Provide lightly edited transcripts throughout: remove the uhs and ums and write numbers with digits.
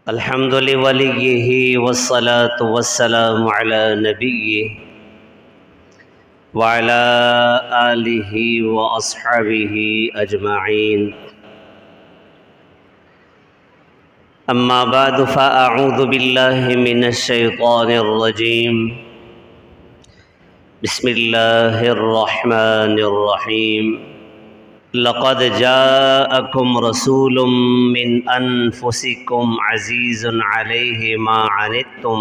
الحمد لوليه والصلاة والسلام على نبيه وعلى آله وأصحابه أجمعين. أما بعد فأعوذ بالله من الشيطان الرجيم. بسم الله الرحمن الرحيم. لقد جاءكم رسول من أنفسكم عزيز عليه ما عنتم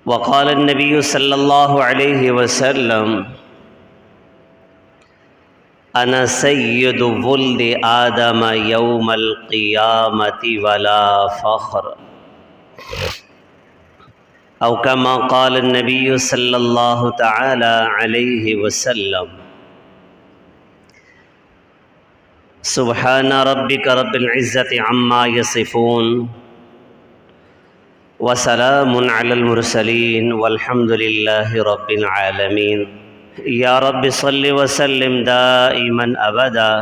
وقال النبي صلى الله عليه وسلم أنا سيد ولد آدم يوم القيامة ولا فخر، أو كما قال النبي صلى الله تعالى عليه وسلم. سبحان ربك رب العزة عما يصفون وسلام على المرسلين والحمد لله رب العالمين. يا رب صل وسلم دائما أبدا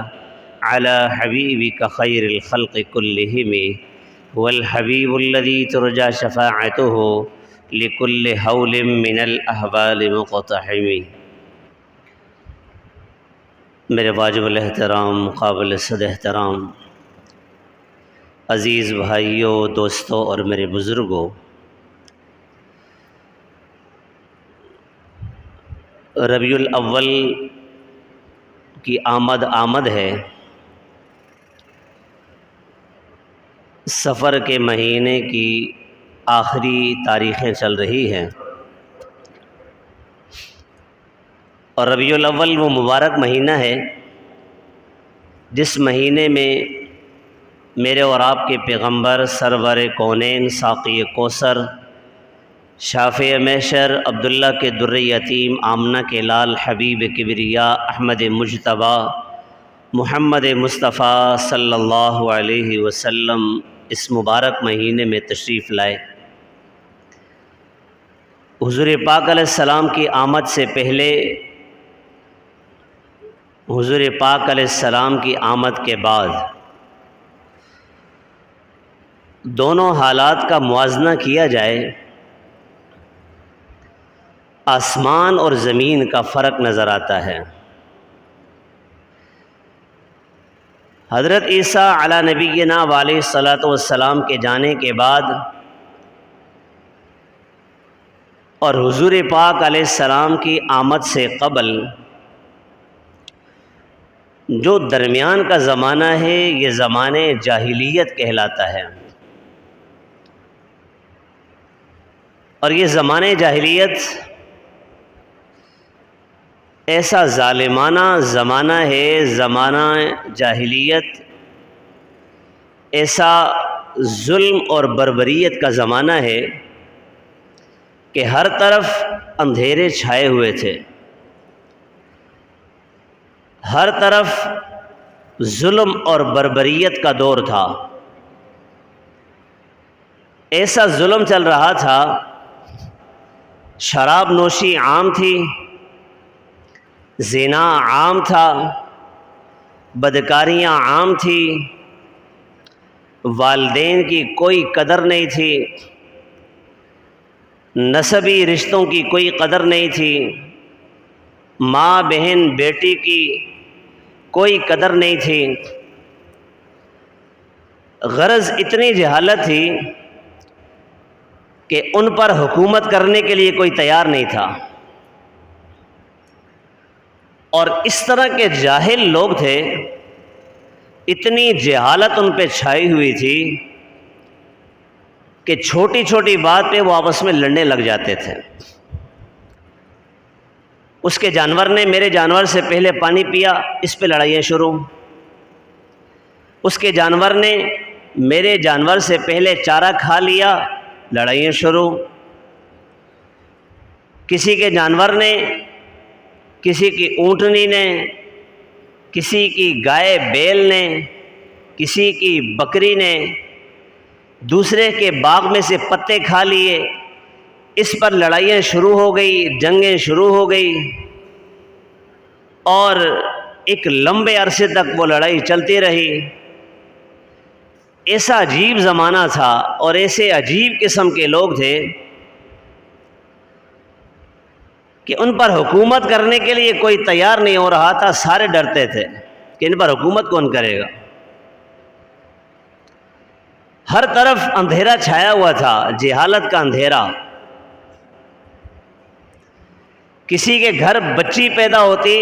على حبيبك خير الخلق كلهم، هو الحبيب الذي ترجى شفاعته لكل حول من الاحوال مقتحم. میرے واجب الاحترام قابل صد احترام عزیز بھائیوں، دوستوں اور میرے بزرگوں، ربیع الاول کی آمد ہے. سفر کے مہینے کی آخری تاریخیں چل رہی ہیں، اور ربیع الاول وہ مبارک مہینہ ہے جس مہینے میں میرے اور آپ کے پیغمبر سرور کونین ساقی کوثر شافع محشر عبداللہ کے در یتیم آمنہ کے لال حبیب کبریا احمد مجتبیٰ محمد مصطفیٰ صلی اللہ علیہ وسلم اس مبارک مہینے میں تشریف لائے. حضور پاک علیہ السلام کی آمد سے پہلے، حضور پاک علیہ السلام کی آمد کے بعد دونوں حالات کا موازنہ کیا جائے، آسمان اور زمین کا فرق نظر آتا ہے. حضرت عیسیٰ علی نبینا علیہ الصلاۃ والسلام کے جانے کے بعد اور حضور پاک علیہ السلام کی آمد سے قبل جو درمیان کا زمانہ ہے یہ زمانے جاہلیت کہلاتا ہے. اور یہ زمانے جاہلیت ایسا ظالمانہ زمانہ ہے، زمانہ جاہلیت ایسا ظلم اور بربریت کا زمانہ ہے کہ ہر طرف اندھیرے چھائے ہوئے تھے، ہر طرف ظلم اور بربریت کا دور تھا. ایسا ظلم چل رہا تھا، شراب نوشی عام تھی، زنا عام تھا، بدکاریاں عام تھی، والدین کی کوئی قدر نہیں تھی، نسبی رشتوں کی کوئی قدر نہیں تھی، ماں بہن بیٹی کی کوئی قدر نہیں تھی. غرض اتنی جہالت تھی کہ ان پر حکومت کرنے کے لیے کوئی تیار نہیں تھا. اور اس طرح کے جاہل لوگ تھے، اتنی جہالت ان پہ چھائی ہوئی تھی کہ چھوٹی چھوٹی بات پہ وہ آپس میں لڑنے لگ جاتے تھے. اس کے جانور نے میرے جانور سے پہلے پانی پیا، اس پہ لڑائیاں شروع. اس کے جانور نے میرے جانور سے پہلے چارہ کھا لیا، لڑائیاں شروع. کسی کے جانور نے، کسی کی اونٹنی نے، کسی کی گائے بیل نے، کسی کی بکری نے دوسرے کے باغ میں سے پتے کھا لیے. اس پر لڑائیاں شروع ہو گئی، جنگیں شروع ہو گئی، اور ایک لمبے عرصے تک وہ لڑائی چلتی رہی۔ ایسا عجیب زمانہ تھا اور ایسے عجیب قسم کے لوگ تھے کہ ان پر حکومت کرنے کے لیے کوئی تیار نہیں ہو رہا تھا، سارے ڈرتے تھے کہ ان پر حکومت کون کرے گا۔ ہر طرف اندھیرا چھایا ہوا تھا، جہالت کا اندھیرا۔ کسی کے گھر بچی پیدا ہوتی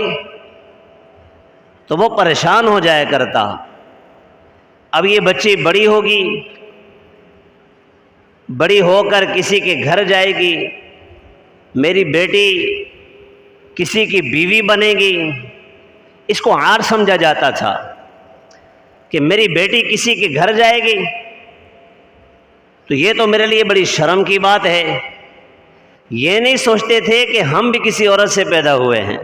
تو وہ پریشان ہو جایا کرتا، اب یہ بچی بڑی ہوگی، بڑی ہو کر کسی کے گھر جائے گی، میری بیٹی کسی کی بیوی بنے گی، اس کو عار سمجھا جاتا تھا کہ میری بیٹی کسی کے گھر جائے گی تو یہ تو میرے لیے بڑی شرم کی بات ہے۔ یہ نہیں سوچتے تھے کہ ہم بھی کسی عورت سے پیدا ہوئے ہیں،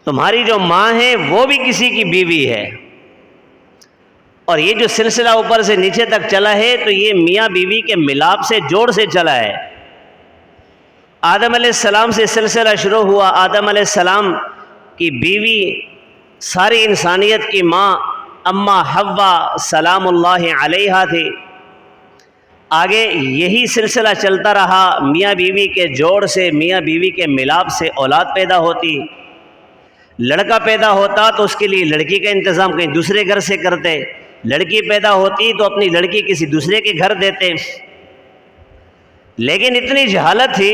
تمہاری جو ماں ہے وہ بھی کسی کی بیوی ہے، اور یہ جو سلسلہ اوپر سے نیچے تک چلا ہے تو یہ میاں بیوی کے ملاپ سے، جوڑ سے چلا ہے۔ آدم علیہ السلام سے سلسلہ شروع ہوا، آدم علیہ السلام کی بیوی ساری انسانیت کی ماں اماں حوا سلام اللہ علیہا تھی۔ آگے یہی سلسلہ چلتا رہا، میاں بیوی کے جوڑ سے، میاں بیوی کے ملاپ سے اولاد پیدا ہوتی۔ لڑکا پیدا ہوتا تو اس کے لیے لڑکی کا انتظام کہیں دوسرے گھر سے کرتے، لڑکی پیدا ہوتی تو اپنی لڑکی کسی دوسرے کے گھر دیتے۔ لیکن اتنی جہالت تھی،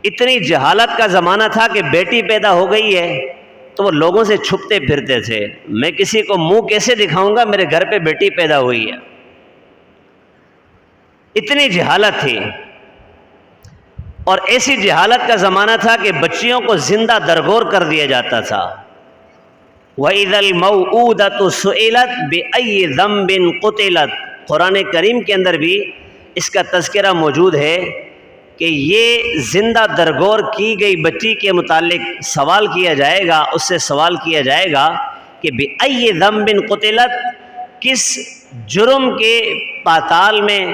اتنی جہالت کا زمانہ تھا کہ بیٹی پیدا ہو گئی ہے تو وہ لوگوں سے چھپتے پھرتے تھے، میں کسی کو منہ کیسے دکھاؤں گا میرے گھر پہ بیٹی پیدا ہوئی ہے۔ اتنی جہالت تھی، اور ایسی جہالت کا زمانہ تھا کہ بچیوں کو زندہ درگور کر دیا جاتا تھا۔ وَإِذَا الْمَوْءُودَةُ سُئِلَتْ بِأَيِّ ذَنبٍ قُتِلَتْ، قرآن کریم کے اندر بھی اس کا تذکرہ موجود ہے کہ یہ زندہ درگور کی گئی بچی کے متعلق سوال کیا جائے گا، اس سے سوال کیا جائے گا کہ بِأَيِّ ذَنبٍ قُتِلَتْ، کس جرم کے پاتال میں،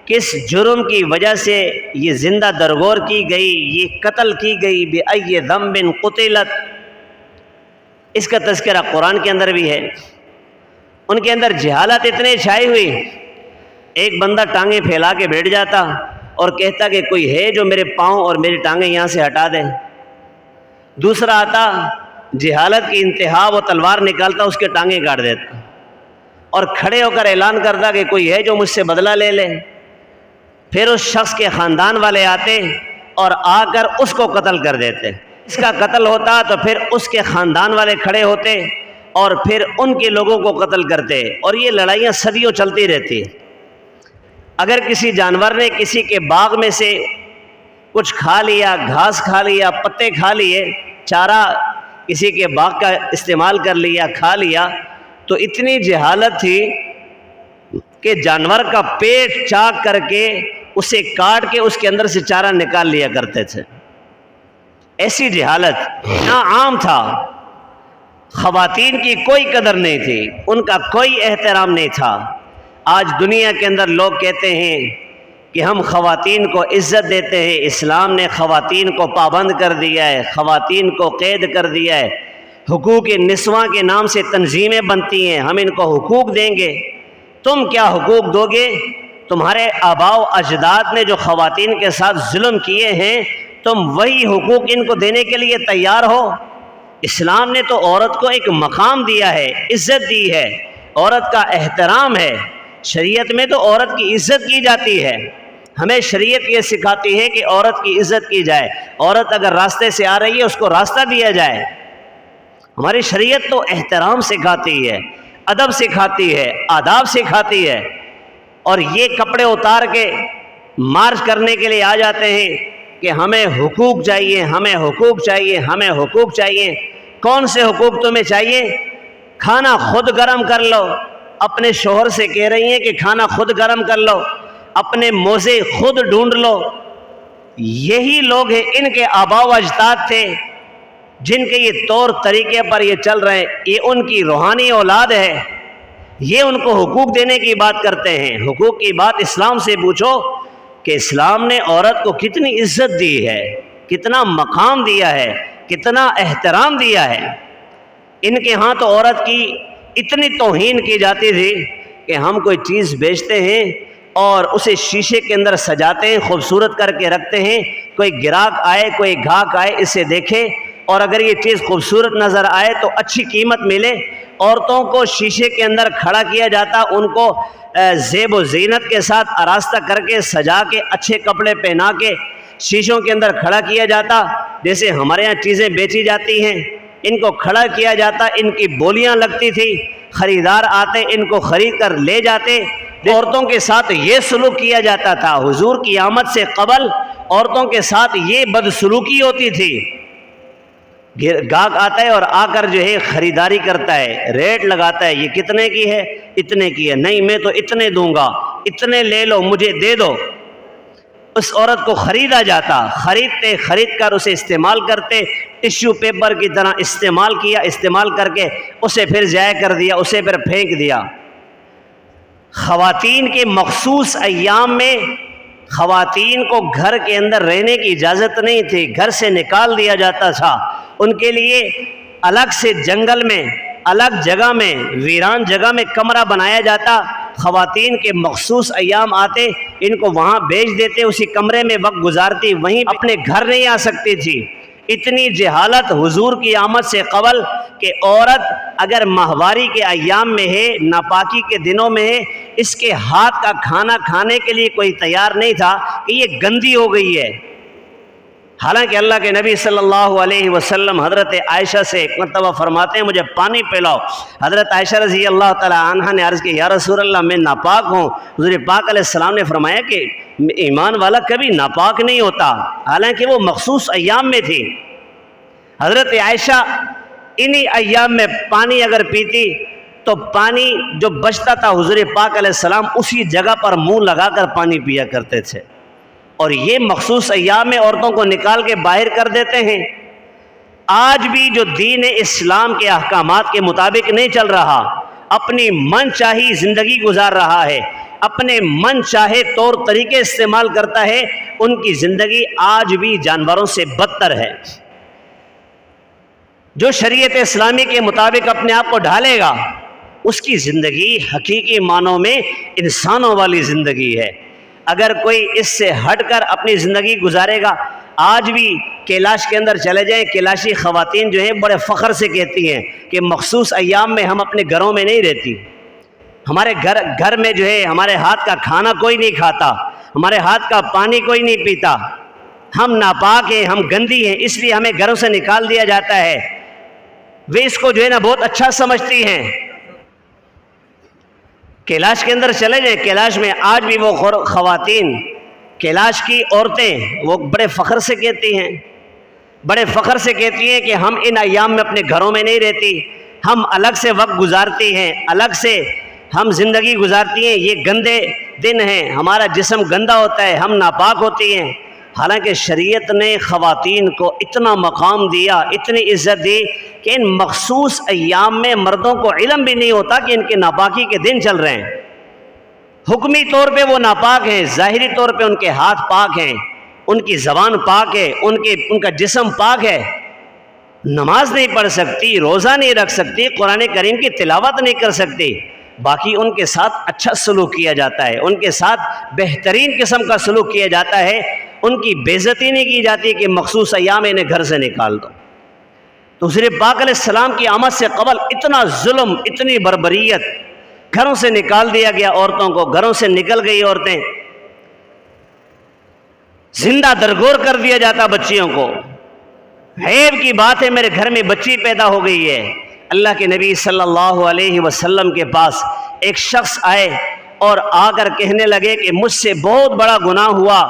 کس جرم کی وجہ سے یہ زندہ درگور کی گئی، یہ قتل کی گئی، بِأَيِّ ذَنبٍ قُتِلَتْ، اس کا تذکرہ قرآن کے اندر بھی ہے۔ ان کے اندر جہالت اتنے چھائی ہوئی، ایک بندہ ٹانگیں پھیلا کے بیٹھ جاتا اور کہتا کہ کوئی ہے جو میرے پاؤں اور میری ٹانگیں یہاں سے ہٹا دے۔ دوسرا آتا، جہالت کی انتہا، وہ تلوار نکالتا، اس کے ٹانگیں کاٹ دیتا اور کھڑے ہو کر اعلان کرتا کہ کوئی ہے جو مجھ سے بدلہ لے لے۔ پھر اس شخص کے خاندان والے آتے اور آ کر اس کو قتل کر دیتے۔ اس کا قتل ہوتا تو پھر اس کے خاندان والے کھڑے ہوتے اور پھر ان کے لوگوں کو قتل کرتے، اور یہ لڑائیاں صدیوں چلتی رہتی۔ اگر کسی جانور نے کسی کے باغ میں سے کچھ کھا لیا، گھاس کھا لیا، پتے کھا لیے، چارہ کسی کے باغ کا استعمال کر لیا، کھا لیا، تو اتنی جہالت تھی کہ جانور کا پیٹ چاک کر کے اسے کاٹ کے اس کے اندر سے چارہ نکال لیا کرتے تھے۔ ایسی جہالت عام تھا، خواتین کی کوئی قدر نہیں تھی، ان کا کوئی احترام نہیں تھا۔ آج دنیا کے اندر لوگ کہتے ہیں کہ ہم خواتین کو عزت دیتے ہیں، اسلام نے خواتین کو پابند کر دیا ہے، خواتین کو قید کر دیا ہے، حقوق نسواں کے نام سے تنظیمیں بنتی ہیں، ہم ان کو حقوق دیں گے۔ تم کیا حقوق دو گے؟ تمہارے آباء و اجداد نے جو خواتین کے ساتھ ظلم کیے ہیں، تم وہی حقوق ان کو دینے کے لیے تیار ہو؟ اسلام نے تو عورت کو ایک مقام دیا ہے، عزت دی ہے، عورت کا احترام ہے، شریعت میں تو عورت کی عزت کی جاتی ہے۔ ہمیں شریعت یہ سکھاتی ہے کہ عورت کی عزت کی جائے، عورت اگر راستے سے آ رہی ہے اس کو راستہ دیا جائے۔ ہماری شریعت تو احترام سکھاتی ہے، ادب سکھاتی ہے، آداب سکھاتی ہے، اور یہ کپڑے اتار کے مارچ کرنے کے لیے آ جاتے ہیں کہ ہمیں حقوق چاہیے، ہمیں حقوق چاہیے، ہمیں حقوق چاہیے۔ کون سے حقوق تمہیں چاہیے؟ کھانا خود گرم کر لو، اپنے شوہر سے کہہ رہی ہیں کہ کھانا خود گرم کر لو، اپنے موزے خود ڈھونڈ لو۔ یہی لوگ ہیں، ان کے آباء و اجداد تھے جن کے یہ طور طریقے پر یہ چل رہے ہیں، یہ ان کی روحانی اولاد ہے، یہ ان کو حقوق دینے کی بات کرتے ہیں۔ حقوق کی بات اسلام سے پوچھو کہ اسلام نے عورت کو کتنی عزت دی ہے، کتنا مقام دیا ہے، کتنا احترام دیا ہے۔ ان کے ہاں تو عورت کی اتنی توہین کی جاتی تھی کہ ہم کوئی چیز بیچتے ہیں اور اسے شیشے کے اندر سجاتے ہیں، خوبصورت کر کے رکھتے ہیں، کوئی گراہک آئے، کوئی گاہک آئے اسے دیکھے، اور اگر یہ چیز خوبصورت نظر آئے تو اچھی قیمت ملے۔ عورتوں کو شیشے کے اندر کھڑا کیا جاتا، ان کو زیب و زینت کے ساتھ آراستہ کر کے سجا کے اچھے کپڑے پہنا کے شیشوں کے اندر کھڑا کیا جاتا، جیسے ہمارے ہاں چیزیں بیچی جاتی ہیں، ان کو کھڑا کیا جاتا، ان کی بولیاں لگتی تھی، خریدار آتے ان کو خرید کر لے جاتے۔ عورتوں کے ساتھ یہ سلوک کیا جاتا تھا۔ حضور کی آمد سے قبل عورتوں کے ساتھ یہ بدسلوکی ہوتی تھی۔ گاہک آتا ہے اور آ کر جو ہے خریداری کرتا ہے، ریٹ لگاتا ہے، یہ کتنے کی ہے؟ اتنے کی ہے۔ نہیں، میں تو اتنے دوں گا، اتنے لے لو، مجھے دے دو۔ اس عورت کو خریدا جاتا، خرید کر اسے استعمال کرتے، ٹشو پیپر کی طرح استعمال کیا، استعمال کر کے اسے پھر ضائع کر دیا، اسے پھر پھینک دیا۔ خواتین کے مخصوص ایام میں خواتین کو گھر کے اندر رہنے کی اجازت نہیں تھی، گھر سے نکال دیا جاتا تھا۔ ان کے لیے الگ سے جنگل میں، الگ جگہ میں، ویران جگہ میں کمرہ بنایا جاتا۔ خواتین کے مخصوص ایام آتے، ان کو وہاں بھیج دیتے، اسی کمرے میں وقت گزارتی، وہیں اپنے گھر نہیں آ سکتی تھی۔ اتنی جہالت حضور کی آمد سے قبل کہ عورت اگر ماہواری کے ایام میں ہے، ناپاکی کے دنوں میں ہے، اس کے ہاتھ کا کھانا کھانے کے لیے کوئی تیار نہیں تھا کہ یہ گندی ہو گئی ہے۔ حالانکہ اللہ کے نبی صلی اللہ علیہ وسلم حضرت عائشہ سے ایک مرتبہ فرماتے ہیں مجھے پانی پلاؤ۔ حضرت عائشہ رضی اللہ تعالی عنہا نے عرض کی یا رسول اللہ میں ناپاک ہوں۔ حضور پاک علیہ السلام نے فرمایا کہ ایمان والا کبھی ناپاک نہیں ہوتا، حالانکہ وہ مخصوص ایام میں تھی۔ حضرت عائشہ انہی ایام میں پانی اگر پیتی تو پانی جو بچتا تھا حضور پاک علیہ السلام اسی جگہ پر منہ لگا کر پانی پیا کرتے تھے، اور یہ مخصوص ایام میں عورتوں کو نکال کے باہر کر دیتے ہیں۔ آج بھی جو دین اسلام کے احکامات کے مطابق نہیں چل رہا، اپنی من چاہی زندگی گزار رہا ہے، اپنے من چاہے طور طریقے استعمال کرتا ہے، ان کی زندگی آج بھی جانوروں سے بدتر ہے۔ جو شریعت اسلامی کے مطابق اپنے آپ کو ڈھالے گا، اس کی زندگی حقیقی معنوں میں انسانوں والی زندگی ہے۔ اگر کوئی اس سے ہٹ کر اپنی زندگی گزارے گا، آج بھی کیلاش کے اندر چلے جائیں، کیلاشی خواتین جو ہیں بڑے فخر سے کہتی ہیں کہ مخصوص ایام میں ہم اپنے گھروں میں نہیں رہتی، ہمارے گھر میں جو ہے ہمارے ہاتھ کا کھانا کوئی نہیں کھاتا، ہمارے ہاتھ کا پانی کوئی نہیں پیتا، ہم ناپاک ہیں، ہم گندی ہیں، اس لیے ہمیں گھروں سے نکال دیا جاتا ہے۔ وہ اس کو جو ہے نا بہت اچھا سمجھتی ہیں۔ کیلاش کے اندر چلے جائیں، کیلاش میں آج بھی وہ خواتین، کیلاش کی عورتیں وہ بڑے فخر سے کہتی ہیں، بڑے فخر سے کہتی ہیں کہ ہم ان ایام میں اپنے گھروں میں نہیں رہتی، ہم الگ سے وقت گزارتی ہیں، الگ سے ہم زندگی گزارتی ہیں، یہ گندے دن ہیں، ہمارا جسم گندا ہوتا ہے، ہم ناپاک ہوتی ہیں۔ حالانکہ شریعت نے خواتین کو اتنا مقام دیا، اتنی عزت دی کہ ان مخصوص ایام میں مردوں کو علم بھی نہیں ہوتا کہ ان کے ناپاکی کے دن چل رہے ہیں۔ حکمی طور پہ وہ ناپاک ہیں، ظاہری طور پہ ان کے ہاتھ پاک ہیں، ان کی زبان پاک ہے، ان کا جسم پاک ہے، نماز نہیں پڑھ سکتی، روزہ نہیں رکھ سکتی، قرآن کریم کی تلاوت نہیں کر سکتی، باقی ان کے ساتھ اچھا سلوک کیا جاتا ہے، ان کے ساتھ بہترین قسم کا سلوک کیا جاتا ہے، ان کی بے عزتی نہیں کی جاتی کہ مخصوص ایام انہیں گھر سے نکال دو۔ تو حضور پاک علیہ السلام کی آمد سے قبل اتنا ظلم، اتنی بربریت، گھروں سے نکال دیا گیا عورتوں کو، گھروں سے نکل گئی عورتیں، زندہ درگور کر دیا جاتا بچیوں کو۔ عیب کی بات ہے میرے گھر میں بچی پیدا ہو گئی ہے۔ اللہ کے نبی صلی اللہ علیہ وسلم کے پاس ایک شخص آئے اور آ کر کہنے لگے کہ مجھ سے بہت بڑا گناہ ہوا،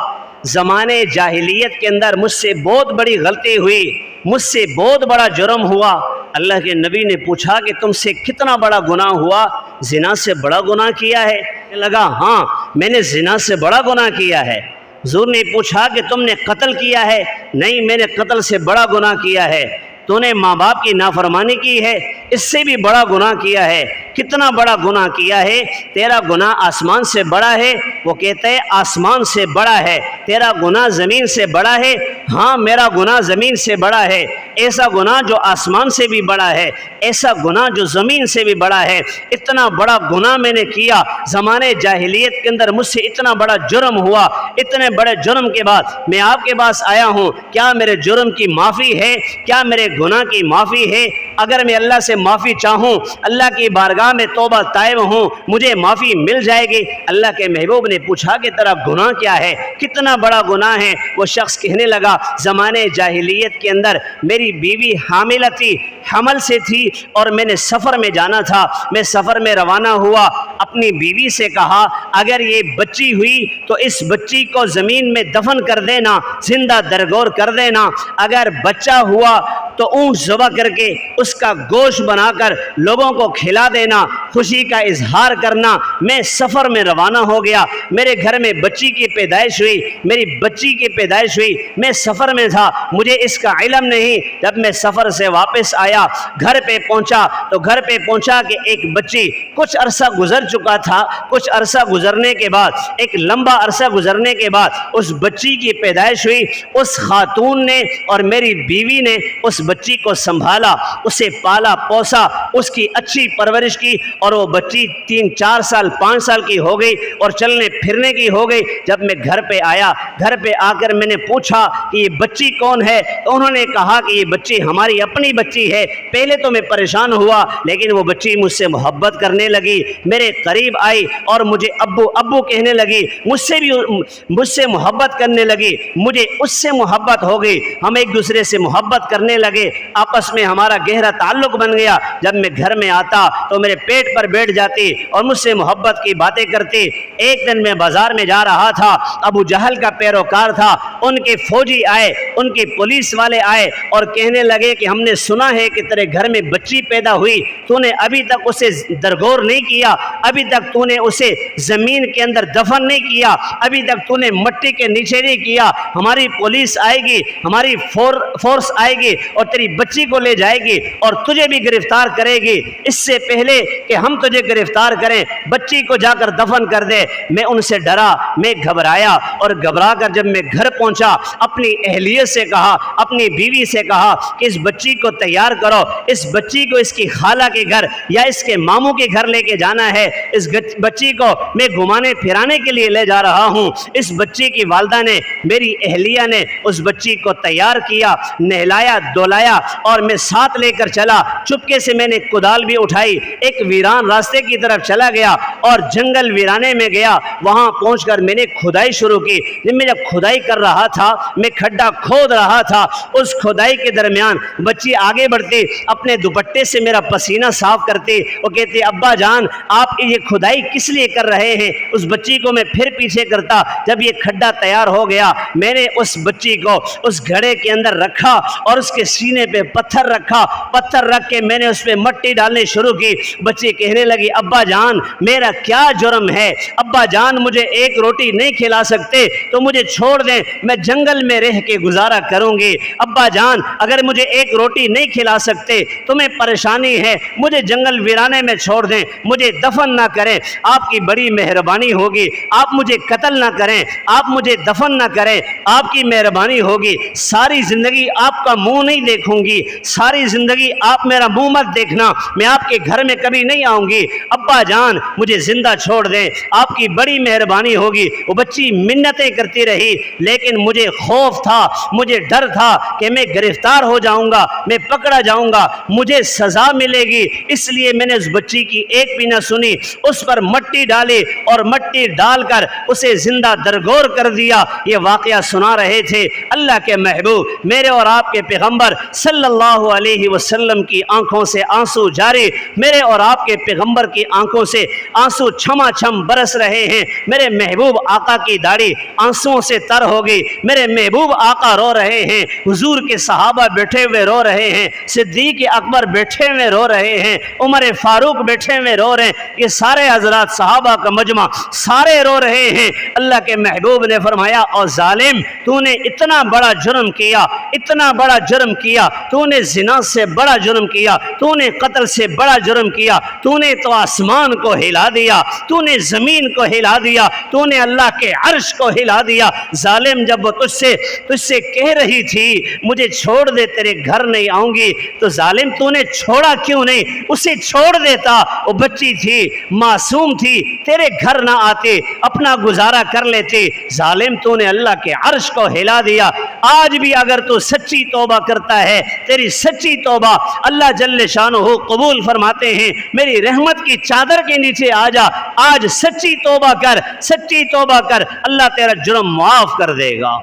زمانے جاہلیت کے اندر مجھ سے بہت بڑی غلطی ہوئی، مجھ سے بہت بڑا جرم ہوا۔ اللہ کے نبی نے پوچھا کہ تم سے کتنا بڑا گناہ ہوا؟ زنا سے بڑا گناہ کیا ہے؟ لگا ہاں میں نے زنا سے بڑا گناہ کیا ہے۔ حضور نے پوچھا کہ تم نے قتل کیا ہے؟ نہیں میں نے قتل سے بڑا گناہ کیا ہے۔ تو نے ماں باپ کی نافرمانی کی ہے؟ اس سے بھی بڑا گناہ کیا ہے۔ کتنا بڑا گناہ کیا ہے؟ تیرا گناہ آسمان سے بڑا ہے؟ وہ کہتا ہے آسمان سے بڑا ہے۔ تیرا گناہ زمین سے بڑا ہے؟ ہاں میرا گناہ زمین سے بڑا ہے۔ ایسا گناہ جو آسمان سے بھی بڑا ہے، ایسا گناہ جو زمین سے بھی بڑا ہے، اتنا بڑا گناہ میں نے کیا۔ زمانے جاہلیت کے اندر مجھ سے اتنا بڑا جرم ہوا، اتنے بڑے جرم کے بعد میں آپ کے پاس آیا ہوں، کیا میرے جرم کی معافی ہے؟ کیا میرے گناہ کی معافی ہے؟ اگر میں اللہ سے معافی چاہوں، اللہ کی بارگاہ میں توبہ طائب ہوں، مجھے معافی مل جائے گی؟ اللہ کے محبوب نے پوچھا کہ تیرا گناہ کیا ہے؟ کتنا بڑا گناہ ہے؟ وہ شخص کہنے لگا، زمانے جاہلیت کے اندر میری بیوی حامل تھی، حمل سے تھی، اور میں نے سفر میں جانا تھا۔ میں سفر میں روانہ ہوا، اپنی بیوی سے کہا اگر یہ بچی ہوئی تو اس بچی کو زمین میں دفن کر دینا، زندہ درگور کر دینا۔ اگر بچہ ہوا تو اونٹ ذبح کر کے اس کا گوشت بنا کر لوگوں کو کھلا دینا، خوشی کا اظہار کرنا۔ میں سفر میں روانہ ہو گیا، میرے گھر میں بچی کی پیدائش ہوئی، میری بچی کی پیدائش ہوئی، میں سفر میں تھا، مجھے اس کا علم نہیں۔ جب میں سفر سے واپس آیا، گھر پہ پہنچا تو گھر پہ پہنچا کہ ایک بچی، کچھ عرصہ گزر چکا تھا، کچھ عرصہ گزرنے کے بعد، ایک لمبا عرصہ گزرنے کے بعد اس بچی کی پیدائش ہوئی۔ اس خاتون نے اور میری بیوی نے اس بچی کو سنبھالا، اسے پالا پوسا، اس کی اچھی پرورش کی، اور وہ بچی 3 4 سال 5 سال کی ہو گئی اور چلنے پھرنے کی ہو گئی۔ جب میں گھر پہ آیا، گھر پہ آ کر میں نے پوچھا کہ یہ بچی کون ہے؟ تو انہوں نے کہا کہ یہ بچی ہماری اپنی بچی ہے۔ پہلے تو میں پریشان ہوا، لیکن وہ بچی مجھ سے محبت کرنے لگی، میرے قریب آئی اور مجھے ابو ابو کہنے لگی، مجھ سے محبت کرنے لگی، مجھے اس سے محبت ہو گئی، ہم ایک دوسرے سے محبت کرنے لگے، آپس میں ہمارا گہرا تعلق بن گیا۔ جب میں گھر میں آتا تو میرے پیٹ پر بیٹھ جاتی اور مجھ سے محبت کی باتیں کرتی۔ ایک دن میں بازار میں جا رہا تھا، ابو جہل کا پیروکار تھا، ان کے فوجی آئے، ان کے پولیس والے آئے اور کہنے لگے کہ ہم نے سنا ہے کہ تیرے گھر میں بچی پیدا ہوئی، تو نے ابھی تک اسے درگور نہیں کیا، ابھی تک تو نے اسے زمین کے اندر دفن نہیں کیا، ابھی تک تو نے مٹی کے نیچے نہیں کیا۔ ہماری پولیس آئے گی، ہماری فورس آئے گی اور تیری بچی کو لے جائے گی اور تجھے بھی گرفتار کرے گی۔ اس سے پہلے کہ ہم تجھے گرفتار کریں، بچی کو جا کر دفن کر دے۔ میں ان سے ڈرا، میں گھبرایا، اور گھبرا کر جب میں گھر پہنچا، اپنی اہلیت سے کہا، اپنی بیوی سے کہا کہ اس بچی کو تیار کرو، اس بچی کو اس کی خالہ کے گھر یا اس کے ماموں کے گھر لے کے جانا ہے، اس بچی کو میں گھمانے پھرانے کے لیے لے جا رہا ہوں۔ اس بچی کی والدہ نے، میری اہلیہ نے اس بچی کو تیار کیا، نہلایا دھلایا، اور میں ساتھ لے کر چلا۔ چپکے سے میں نے کدال بھی اٹھائی، ایک ویران راستے کی طرف چلا گیا اور جنگل ویرانے میں گیا۔ وہاں پہنچ کر میں نے کھدائی شروع کی۔ جب کھدائی کر رہا تھا، میں کھڈا کھود رہا تھا، اس کھدائی کے درمیان بچی آگے بڑھتی، اپنے دوپٹے سے میرا پسینہ صاف کرتی، وہ کہتی ابا جان آپ یہ کھدائی کس لیے کر رہے ہیں؟ اس بچی کو میں پھر پیچھے کرتا۔ جب یہ کھڈا تیار ہو گیا، میں نے اس بچی کو اس گھڑے کے اندر رکھا اور اس کے سینے پہ پتھر رکھا، پتھر رکھ کے میں نے اس پہ مٹی ڈالنے شروع کی۔ بچی کہنے لگی ابا جان میرا کیا جرم ہے؟ ابا جان مجھے ایک روٹی نہیں کھلا سکتے تو مجھے چھوڑ دیں، میں جنگل میں رہ کے گزارا کروں گی۔ ابا جان اگر مجھے ایک روٹی نہیں کھلا سکتے، تمہیں پریشانی ہے، مجھے جنگل ویرانے میں چھوڑ دیں، مجھے دفن نہ کریں، آپ کی بڑی مہربانی ہوگی، آپ مجھے قتل نہ کریں، آپ مجھے دفن نہ کریں، آپ کی مہربانی ہوگی، ساری زندگی آپ کا منہ نہیں دیکھوں گی، ساری زندگی آپ میرا منہ مت دیکھنا، میں آپ کے گھر میں کبھی نہیں آؤں گی، ابا جان مجھے زندہ چھوڑ دیں، آپ کی بڑی مہربانی ہوگی۔ وہ بچی منتیں کرتی رہی، لیکن مجھے خوف تھا، مجھے ڈر تھا کہ میں گرفتار ہو جاؤں گا، میں پکڑا جاؤں گا، مجھے سزا ملے گی، اس لیے میں نے اس بچی کی ایک بھی نہ سنی، اس پر مٹی ڈالی اور مٹی ڈال کر اسے زندہ درگور کر دیا۔ یہ واقعہ سنا رہے تھے اللہ کے محبوب میرے اور آپ کے پیغمبر صلی اللہ علیہ وسلم کی آنکھوں سے آنسو جاری، میرے اور آپ کے پیغمبر کی آنکھوں سے آنسو چھما چھم برس رہے ہیں۔ میرے محبوب آقا کی داڑھی آنسوؤں سے تر ہو گئی، میرے محبوب آقا رو رہے ہیں، حضور کے صحابہ بیٹھے ہوئے رو رہے ہیں، صدیق اکبر بیٹھے ہوئے رو رہے ہیں، عمر فاروق بیٹھے ہوئے رو رہے ہیں، یہ سارے حضرات صحابہ کا مجمع سارے رو رہے ہیں۔ اللہ کے محبوب نے فرمایا او ظالم تو نے اتنا بڑا جرم کیا، اتنا بڑا جرم کیا، تو نے زنا سے بڑا جرم کیا، تو نے قتل سے بڑا جرم کیا، تو نے تو آسمان کو ہلا دیا، تو نے زمین کو ہلا دیا، تو نے اللہ کے عرش کو ہلا دیا۔ ظالم جب وہ تجھ سے کہہ رہی تھی مجھے چھوڑ دے تیرے گھر نہیں آؤں گی، تو ظالم تو نے چھوڑا کیوں نہیں؟ اسے چھوڑ دیتا، وہ بچی تھی، معصوم تھی، تیرے گھر نہ آتے، اپنا گزارا کر لیتے۔ ظالم تو نے اللہ کے عرش کو ہلا دیا۔ آج بھی اگر تو سچی توبہ کرتا ہے، تیری سچی توبہ اللہ جل شانہ قبول فرماتے ہیں۔ میری رحمت کی چادر کے نیچے آ جا، آج سچی توبہ کر، سچی توبہ کر، اللہ تیرا جرم معاف کر دے گا۔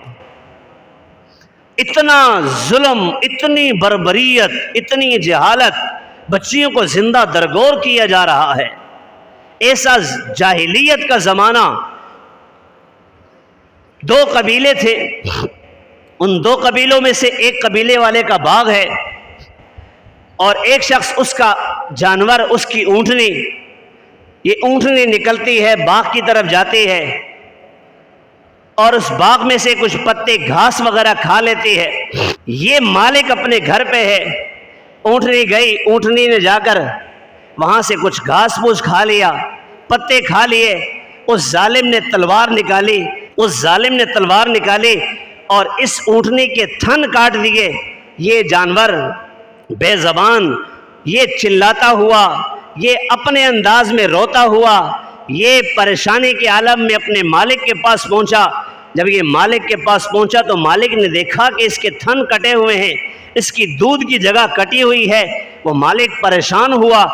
اتنا ظلم، اتنی بربریت، اتنی جہالت، بچیوں کو زندہ درگور کیا جا رہا ہے۔ ایسا جاہلیت کا زمانہ۔ دو قبیلے تھے، ان دو قبیلوں میں سے ایک قبیلے والے کا باغ ہے، اور ایک شخص اس کا جانور، اس کی اونٹنی، یہ اونٹنی نکلتی ہے باغ کی طرف جاتی ہے، اور اس باغ میں سے کچھ پتے گھاس وغیرہ کھا لیتی ہے۔ یہ مالک اپنے گھر پہ ہے، اونٹنی گئی، اونٹنی نے جا کر وہاں سے کچھ گھاس پوس کھا لیا، پتے کھا لیے۔ اس ظالم نے تلوار نکالی، اور اس اونٹنی کے تھن کاٹ دیے۔ یہ جانور بے زبان، یہ چلاتا ہوا، یہ اپنے انداز میں روتا ہوا، یہ پریشانی کے عالم میں اپنے مالک کے پاس پہنچا۔ جب یہ مالک کے پاس پہنچا تو مالک نے دیکھا کہ اس کے تھن کٹے ہوئے ہیں، اس کی دودھ کی جگہ کٹی ہوئی ہے۔ وہ مالک پریشان ہوا،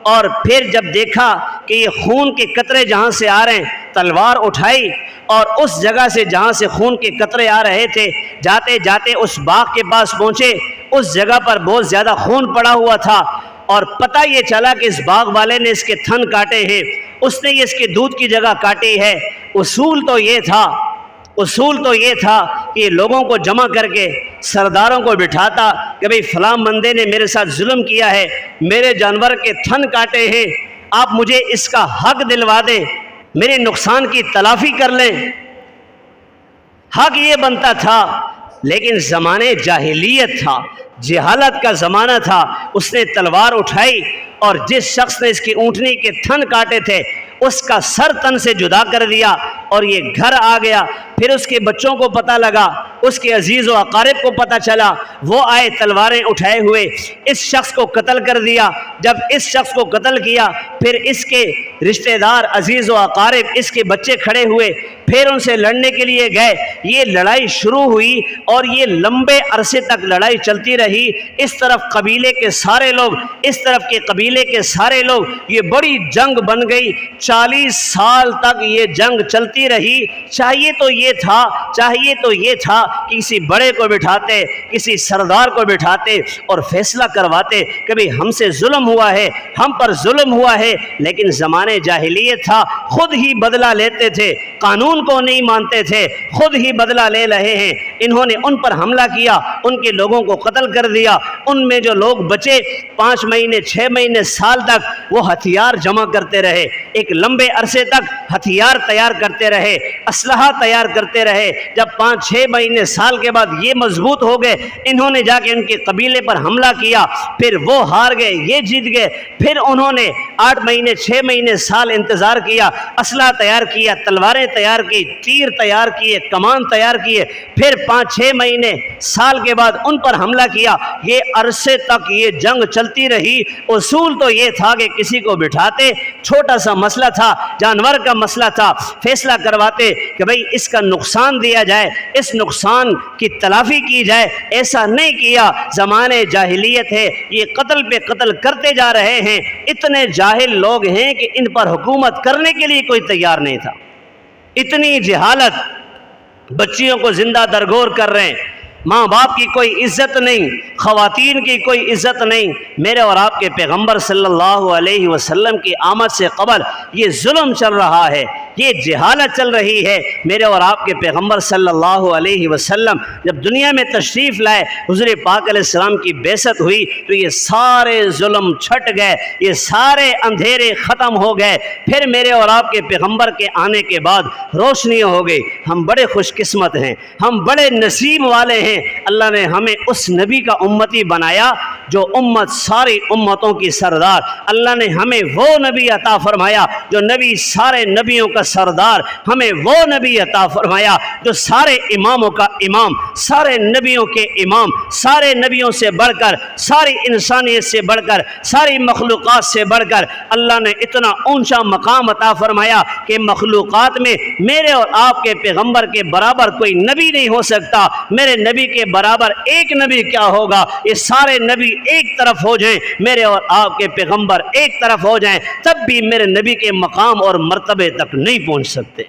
اور پھر جب دیکھا کہ یہ خون کے قطرے جہاں سے آ رہے ہیں، تلوار اٹھائی اور اس جگہ سے جہاں سے خون کے قطرے آ رہے تھے، جاتے جاتے اس باغ کے پاس پہنچے۔ اس جگہ پر بہت زیادہ خون پڑا ہوا تھا، اور پتہ یہ چلا کہ اس باغ والے نے اس کے تھن کاٹے ہیں، اس نے یہ اس کے دودھ کی جگہ کاٹی ہے۔ اصول تو یہ تھا کہ یہ لوگوں کو جمع کر کے سرداروں کو بٹھاتا کہ بھئی فلاں بندے نے میرے ساتھ ظلم کیا ہے، میرے جانور کے تھن کاٹے ہیں، آپ مجھے اس کا حق دلوا دیں، میرے نقصان کی تلافی کر لیں۔ حق یہ بنتا تھا، لیکن زمانے جاہلیت تھا، جہالت کا زمانہ تھا۔ اس نے تلوار اٹھائی، اور جس شخص نے اس کی اونٹنی کے تھن کاٹے تھے اس کا سر تن سے جدا کر دیا، اور یہ گھر آ گیا۔ پھر اس کے بچوں کو پتہ لگا، اس کے عزیز و اقارب کو پتہ چلا، وہ آئے تلواریں اٹھائے ہوئے، اس شخص کو قتل کر دیا۔ جب اس شخص کو قتل کیا، پھر اس کے رشتہ دار، عزیز و اقارب، اس کے بچے کھڑے ہوئے، پھر ان سے لڑنے کے لیے گئے۔ یہ لڑائی شروع ہوئی، اور یہ لمبے عرصے تک لڑائی چلتی رہی۔ اس طرف قبیلے کے سارے لوگ، اس طرف کے قبیلے کے سارے لوگ، یہ بڑی جنگ بن گئی۔ 40 سال تک یہ جنگ چلتی رہی۔ چاہیے تو یہ تھا کہ کسی بڑے کو بٹھاتے، کسی سردار کو بٹھاتے اور فیصلہ کرواتے کہ بھئی ہم سے ظلم ہوا ہے، ہم پر ظلم ہوا ہے، لیکن زمانے جاہلیت تھا، خود ہی بدلہ لیتے تھے، قانون کو نہیں مانتے تھے، خود ہی بدلہ لے رہے ہیں۔ انہوں نے ان پر حملہ کیا، ان کے لوگوں کو قتل کر دیا۔ ان میں جو لوگ بچے 5 مہینے، 6 مہینے، سال تک وہ ہتھیار جمع کرتے رہے، ایک لمبے عرصے تک ہتھیار تیار کرتے رہے، اسلحہ تیار کرتے رہے۔ جب 5-6 مہینے، سال کے بعد یہ مضبوط ہو گئے، انہوں نے جا کے ان کے قبیلے پر حملہ کیا، پھر وہ ہار گئے، یہ جیت گئے۔ پھر انہوں نے 8 مہینے، 6 مہینے، سال انتظار کیا، اسلحہ تیار کیا، تلواریں تیار کی، تیر تیار کیے، کمان تیار کیے، پھر 5-6 مہینے، سال کے بعد ان پر حملہ کیا۔ یہ عرصے تک یہ جنگ چلتی رہی۔ اصول تو یہ تھا کہ کسی کو بٹھاتے، چھوٹا سا مسئلہ تھا، جانور کا مسئلہ تھا، فیصلہ کرواتے کہ بھئی اس کا نقصان دیا جائے، اس نقصان کی تلافی کی جائے۔ ایسا نہیں کیا، زمانے جاہلیت ہے، یہ قتل پہ قتل کرتے جا رہے ہیں۔ اتنے جاہل لوگ ہیں کہ ان پر حکومت کرنے کے لیے کوئی تیار نہیں تھا۔ اتنی جہالت، بچیوں کو زندہ درگور کر رہے ہیں، ماں باپ کی کوئی عزت نہیں، خواتین کی کوئی عزت نہیں۔ میرے اور آپ کے پیغمبر صلی اللہ علیہ وسلم کی آمد سے قبل یہ ظلم چل رہا ہے، یہ جہالت چل رہی ہے۔ میرے اور آپ کے پیغمبر صلی اللہ علیہ وسلم جب دنیا میں تشریف لائے، حضور پاک علیہ السلام کی بعثت ہوئی، تو یہ سارے ظلم چھٹ گئے، یہ سارے اندھیرے ختم ہو گئے۔ پھر میرے اور آپ کے پیغمبر کے آنے کے بعد روشنی ہو گئی۔ ہم بڑے خوش قسمت ہیں، ہم بڑے نصیب والے ہیں ہیں اللہ نے ہمیں اس نبی کا امتی بنایا جو امت ساری امتوں کی سردار، اللہ نے ہمیں وہ نبی عطا فرمایا جو نبی سارے نبیوں کا سردار، ہمیں وہ نبی عطا فرمایا جو سارے اماموں کا امام، سارے نبیوں کے امام، سارے نبیوں سے بڑھ کر، ساری انسانیت سے بڑھ کر، ساری مخلوقات سے بڑھ کر اللہ نے اتنا اونچا مقام عطا فرمایا کہ مخلوقات میں میرے اور آپ کے پیغمبر کے برابر کوئی نبی نہیں ہو سکتا۔ میرے نبی کے برابر ایک نبی کیا ہوگا؟ یہ سارے نبی ایک طرف ہو جائیں، میرے اور آپ کے پیغمبر ایک طرف ہو جائیں، تب بھی میرے نبی کے مقام اور مرتبے تک نہیں پہنچ سکتے۔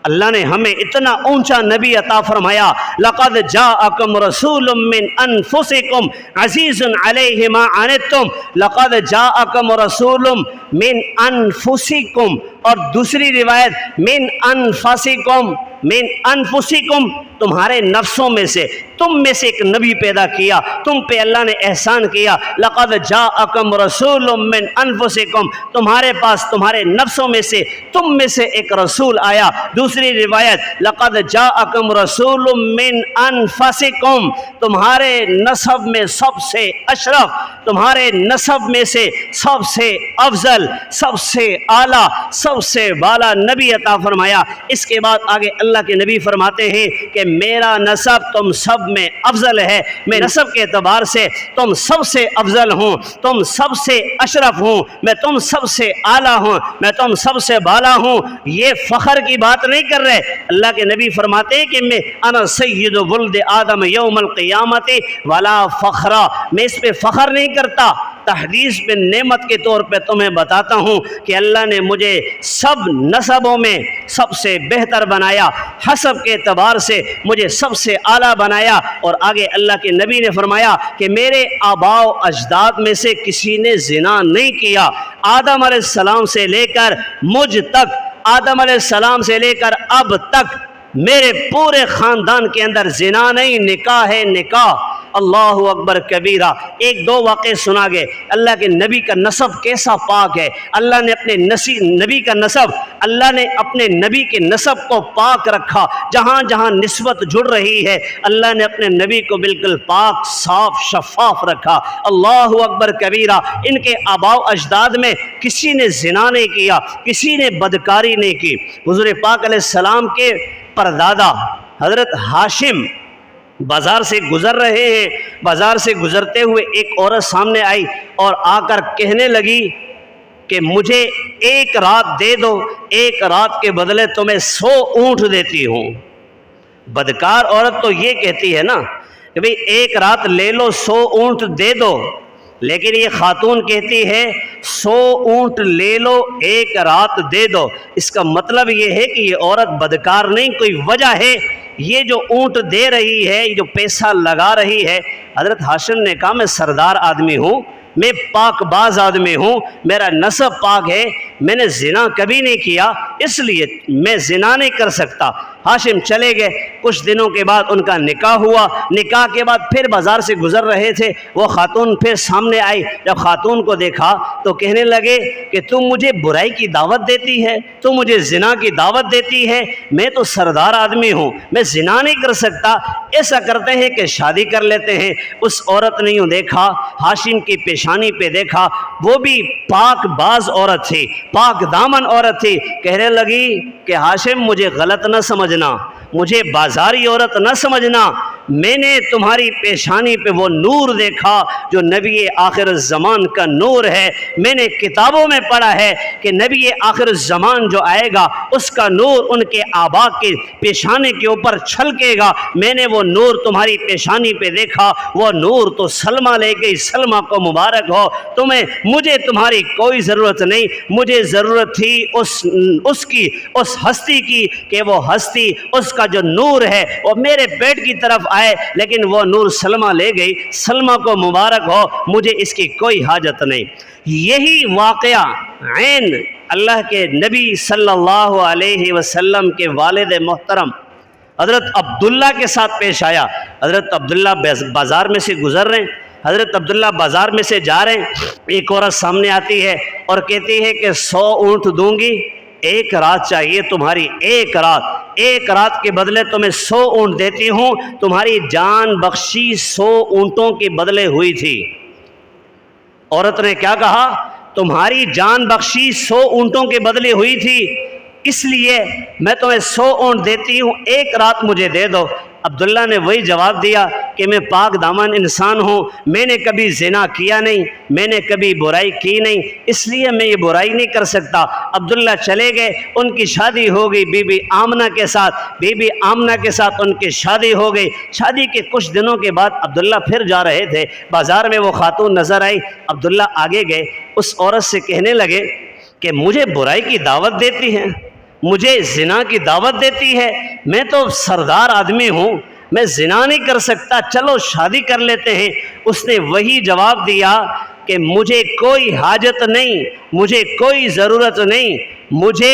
اللہ نے ہمیں اتنا اونچا نبی عطا فرمایا، لقد جاءکم رسول من انفسکم عزیز علیہ ما عنتم، لقد جاءکم رسول من انفسکم، اور دوسری روایت من انفسکم، من انفسکم، تمہارے نفسوں میں سے، تم میں سے ایک نبی پیدا کیا، تم پہ اللہ نے احسان کیا۔ لقد جاءکم رسول من انفسکم، تمہارے پاس تمہارے نفسوں میں سے، تم میں سے ایک رسول آیا۔ دوسری روایت لقد جاءکم رسول من انفسکم، تمہارے نسب میں سب سے اشرف، تمہارے نسب میں سے سب سے افضل، سب سے اعلیٰ، سب سے بالا نبی عطا فرمایا۔ اس کے بعد آگے اللہ کے نبی فرماتے ہیں کہ میرا نسب تم سب میں افضل ہے، میں نسب کے اعتبار سے تم سب سے افضل ہوں، تم سب سے اشرف ہوں، میں تم سب سے اعلیٰ ہوں، میں تم سب سے بالا ہوں۔ یہ فخر کی بات نہیں کر رہے، اللہ کے نبی فرماتے ہیں کہ میں انا سید ولد آدم یوم القیامت ولا فخرا، میں اس پہ فخر نہیں کرتا، تحدیث بن نعمت کے طور پہ تمہیں بتاتا ہوں کہ اللہ نے مجھے سب نسبوں میں سب سے بہتر بنایا، حسب کے اعتبار سے مجھے سب سے اعلیٰ بنایا۔ اور آگے اللہ کے نبی نے فرمایا کہ میرے آباء و اجداد میں سے کسی نے زنا نہیں کیا، آدم علیہ السلام سے لے کر مجھ تک، آدم علیہ السلام سے لے کر اب تک میرے پورے خاندان کے اندر زنا نہیں، نکاح ہے نکاح۔ اللہ اکبر کبیرہ۔ ایک دو واقعے سنا گئے، اللہ کے نبی کا نسب کیسا پاک ہے، اللہ نے اپنے نبی کا نسب، اللہ نے اپنے نبی کے نسب کو پاک رکھا، جہاں جہاں نسبت جڑ رہی ہے اللہ نے اپنے نبی کو بالکل پاک صاف شفاف رکھا۔ اللہ اکبر کبیرہ۔ ان کے آباء و اجداد میں کسی نے زنا نہیں کیا، کسی نے بدکاری نہیں کی۔ حضور پاک علیہ السلام کے پردادا حضرت ہاشم بازار سے گزر رہے ہیں، بازار سے گزرتے ہوئے ایک عورت سامنے آئی اور آ کر کہنے لگی کہ مجھے ایک رات دے دو، ایک رات کے بدلے تمہیں 100 اونٹ دیتی ہوں۔ بدکار عورت تو یہ کہتی ہے نا کہ بھئی ایک رات لے لو، 100 اونٹ دے دو، لیکن یہ خاتون کہتی ہے 100 اونٹ لے لو، ایک رات دے دو۔ اس کا مطلب یہ ہے کہ یہ عورت بدکار نہیں، کوئی وجہ ہے۔ یہ جو اونٹ دے رہی ہے، یہ جو پیسہ لگا رہی ہے، حضرت ہاشم نے کہا میں سردار آدمی ہوں، میں پاک باز آدمی ہوں، میرا نسب پاک ہے، میں نے زنا کبھی نہیں کیا، اس لیے میں زنا نہیں کر سکتا۔ ہاشم چلے گئے، کچھ دنوں کے بعد ان کا نکاح ہوا، نکاح کے بعد پھر بازار سے گزر رہے تھے، وہ خاتون پھر سامنے آئی، جب خاتون کو دیکھا تو کہنے لگے کہ تم مجھے برائی کی دعوت دیتی ہے، تم مجھے زنا کی دعوت دیتی ہے، میں تو سردار آدمی ہوں، میں زنا نہیں کر سکتا، ایسا کرتے ہیں کہ شادی کر لیتے ہیں۔ اس عورت نے یوں دیکھا، ہاشم کی پیشانی پہ دیکھا، وہ بھی پاک باز عورت تھی، پاک دامن عورت تھی، کہنے لگی کہ ہاشم مجھے غلط نہ سمجھنا، مجھے بازاری عورت نہ سمجھنا، میں نے تمہاری پیشانی پہ وہ نور دیکھا جو نبی آخر الزمان کا نور ہے، میں نے کتابوں میں پڑھا ہے کہ نبی آخر الزمان جو آئے گا اس کا نور ان کے آبا کی پیشانی کے اوپر چھلکے گا، میں نے وہ نور تمہاری پیشانی پہ دیکھا، وہ نور تو سلمہ لے گئی، سلمہ کو مبارک ہو تمہیں، مجھے تمہاری کوئی ضرورت نہیں، مجھے ضرورت تھی اس کی، اس ہستی کی، کہ وہ ہستی، اس کا جو نور ہے وہ میرے پیٹ کی طرف آئے، لیکن وہ نور سلمہ لے گئی، سلمہ کو مبارک ہو، مجھے اس کی کوئی حاجت نہیں۔ یہی واقعہ عین اللہ کے نبی صلی اللہ علیہ وسلم کے والد محترم حضرت عبداللہ کے ساتھ پیش آیا۔ حضرت عبداللہ بازار میں سے گزر رہے ہیں، حضرت عبداللہ بازار میں سے جا رہے ہیں، ایک عورت سامنے آتی ہے اور کہتی ہے کہ 100 اونٹ دوں گی، ایک رات چاہیے تمہاری، ایک رات۔ ایک رات کے بدلے تمہیں 100 اونٹ دیتی ہوں۔ تمہاری جان بخشی 100 اونٹوں کے بدلے ہوئی تھی۔ عورت نے کیا کہا؟ تمہاری جان بخشی 100 اونٹوں کے بدلے ہوئی تھی، اس لیے میں تمہیں 100 اونٹ دیتی ہوں، ایک رات مجھے دے دو۔ عبداللہ نے وہی جواب دیا کہ میں پاک دامن انسان ہوں، میں نے کبھی زنا کیا نہیں، میں نے کبھی برائی کی نہیں، اس لیے میں یہ برائی نہیں کر سکتا۔ عبداللہ چلے گئے، ان کی شادی ہو گئی بی بی آمنہ کے ساتھ، بی بی آمنہ کے ساتھ ان کی شادی ہو گئی۔ شادی کے کچھ دنوں کے بعد عبداللہ پھر جا رہے تھے، بازار میں وہ خاتون نظر آئی، عبداللہ آگے گئے، اس عورت سے کہنے لگے کہ مجھے برائی کی دعوت دیتی ہے، مجھے زنا کی دعوت دیتی ہے، میں تو سردار آدمی ہوں، میں زنا نہیں کر سکتا، چلو شادی کر لیتے ہیں۔ اس نے وہی جواب دیا کہ مجھے کوئی حاجت نہیں، مجھے کوئی ضرورت نہیں، مجھے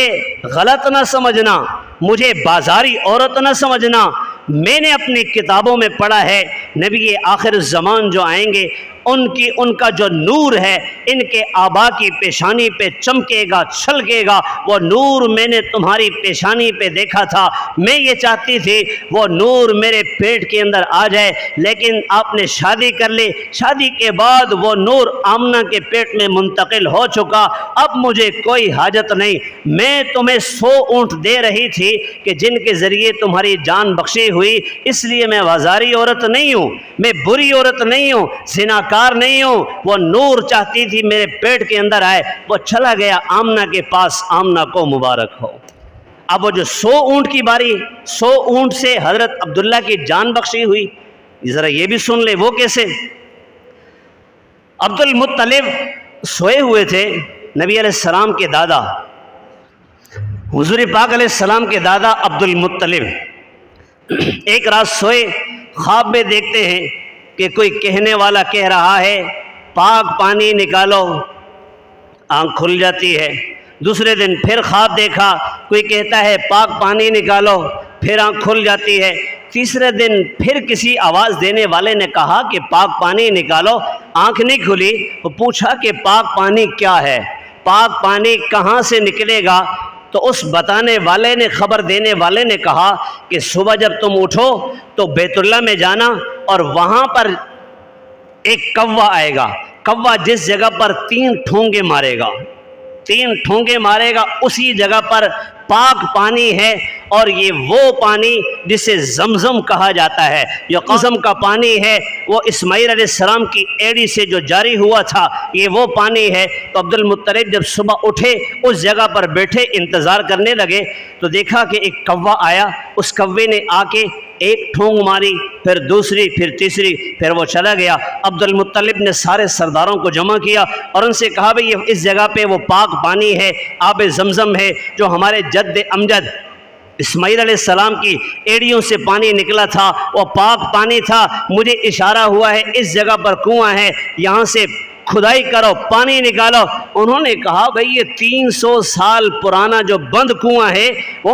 غلط نہ سمجھنا، مجھے بازاری عورت نہ سمجھنا، میں نے اپنی کتابوں میں پڑھا ہے نبی آخر الزمان جو آئیں گے ان کا جو نور ہے ان کے آبا کی پیشانی پہ چمکے گا، چھلکے گا۔ وہ نور میں نے تمہاری پیشانی پہ دیکھا تھا، میں یہ چاہتی تھی وہ نور میرے پیٹ کے اندر آ جائے، لیکن آپ نے شادی کر لی، شادی کے بعد وہ نور آمنہ کے پیٹ میں منتقل ہو چکا، اب مجھے کوئی حاجت نہیں۔ میں تمہیں 100 اونٹ دے رہی تھی کہ جن کے ذریعے تمہاری جان بخشی ہوئی، اس لیے میں بازاری عورت نہیں ہوں، میں بری عورت نہیں ہوں، زناکار نہیں ہوں۔ وہ نور چاہتی تھی میرے پیٹ کے اندر آئے، وہ چلا گیا آمنہ کے پاس، آمنہ کو مبارک ہو۔ اب وہ جو 100 اونٹ کی باری، 100 اونٹ سے حضرت عبداللہ کی جان بخشی ہوئی، ذرا یہ بھی سن لے وہ کیسے۔ عبد المطلب سوئے ہوئے تھے، نبی علیہ السلام کے دادا، حضور پاک علیہ السلام کے دادا عبد المطلب ایک رات سوئے، خواب میں دیکھتے ہیں کہ کوئی کہنے والا کہہ رہا ہے پاک پانی نکالو، آنکھ کھل جاتی ہے۔ دوسرے دن پھر خواب دیکھا، کوئی کہتا ہے پاک پانی نکالو، پھر آنکھ کھل جاتی ہے۔ تیسرے دن پھر کسی آواز دینے والے نے کہا کہ پاک پانی نکالو، آنکھ نہیں کھلی۔ وہ پوچھا کہ پاک پانی کیا ہے، پاک پانی کہاں سے نکلے گا؟ تو اس بتانے والے نے، خبر دینے والے نے کہا کہ صبح جب تم اٹھو تو بیت اللہ میں جانا اور وہاں پر ایک کوا آئے گا، کوا جس جگہ پر 3 ٹھونگے مارے گا، 3 ٹھونگے مارے گا، اسی جگہ پر پاک پانی ہے، اور یہ وہ پانی جسے زمزم کہا جاتا ہے، جو قزم کا پانی ہے، وہ اسماعیل علیہ السلام کی ایڑی سے جو جاری ہوا تھا، یہ وہ پانی ہے۔ تو عبد المطلب جب صبح اٹھے، اس جگہ پر بیٹھے انتظار کرنے لگے، تو دیکھا کہ ایک کوا آیا، اس کوے نے آ کے ایک ٹھونگ ماری، پھر دوسری، پھر تیسری، پھر وہ چلا گیا۔ عبد المطلب نے سارے سرداروں کو جمع کیا اور ان سے کہا بھئی اس جگہ پہ وہ پاک پانی ہے، آب زمزم ہے، جو ہمارے جد امجد اسماعیل علیہ السلام کی ایڑیوں سے پانی نکلا تھا، وہ پاک پانی تھا، مجھے اشارہ ہوا ہے اس جگہ پر کنواں ہے، یہاں سے کھدائی کرو، پانی نکالو۔ انہوں نے کہا بھئی یہ 300 سال پرانا جو بند کنواں ہے وہ